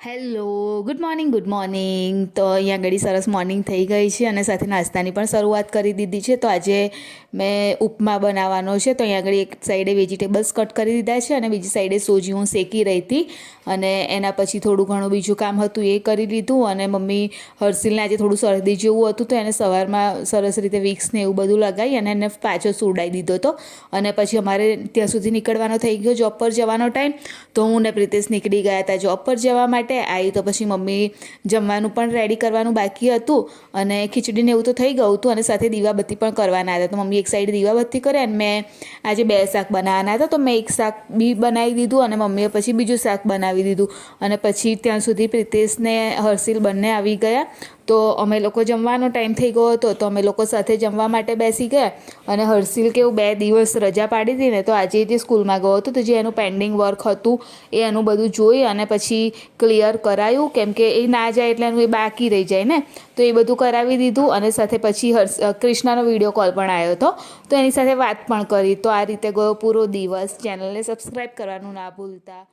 Hello, good morning. તો અહીંયા આગળ સરસ મોર્નિંગ થઈ ગઈ છે અને સાથે નાસ્તાની પણ શરૂઆત કરી દીધી છે. તો આજે મેં ઉપમા બનાવવાનો છે. તો અહીંયા આગળ એક સાઈડે વેજીટેબલ્સ કટ કરી દીધા છે અને બીજી સાઈડે સોજી હું શેકી રહી હતી અને એના પછી થોડું ઘણું બીજું કામ હતું એ કરી લીધું. અને મમ્મી હર્ષિલને આજે થોડું શરદી જેવું હતું તો એને સવારમાં સરસ રીતે વિક્સ ને એવું બધું લગાવી અને એને પાછો સુવડાવી દીધો હતો. અને પછી અમારે ત્યાં સુધી નીકળવાનો થઈ ગયો જોબ પર જવાનો ટાઈમ. તો હું ને પ્રિતેશ નીકળી ગયા હતા જોબ પર જવા માટે. આવી તો પછી મમ્મી જમવાનું પણ રેડી કરવાનું બાકી હતું અને ખીચડીને એવું તો થઈ ગયું હતું અને સાથે દીવાબત્તી પણ કરવાના હતા. તો મમ્મી એક સાઈડ દીવાબત્તી કરે અને મેં આજે 2 શાક બનાવવાના હતા. તો મેં એક શાક બી બનાવી દીધું અને મમ્મીએ પછી બીજું શાક બનાવી દીધું. અને પછી ત્યાં સુધી પ્રિતેશને હર્ષિલ બંને આવી ગયા. તો અમે લોકો જમવાનો ટાઈમ થઈ ગયો હતો તો અમે લોકો સાથે જમવા માટે બેસી ગયા. અને હર્ષિલ કેવું 2 દિવસ રજા પાડી હતી ને તો આજે જે સ્કૂલમાં ગયો હતો તો જે એનું પેન્ડિંગ વર્ક હતું એ એનું બધું જોઈ અને પછી ક્લિયર કરાયું, કેમ કે એ ના જાય એટલે એનું એ બાકી રહી જાય ને. તો એ બધું કરાવી દીધું અને સાથે પછી કૃષ્ણાનો વિડીયો કોલ પણ આવ્યો હતો તો એની સાથે વાત પણ કરી. તો આ રીતે ગયો પૂરો દિવસ. ચેનલને સબસ્ક્રાઈબ કરવાનું ના ભૂલતા.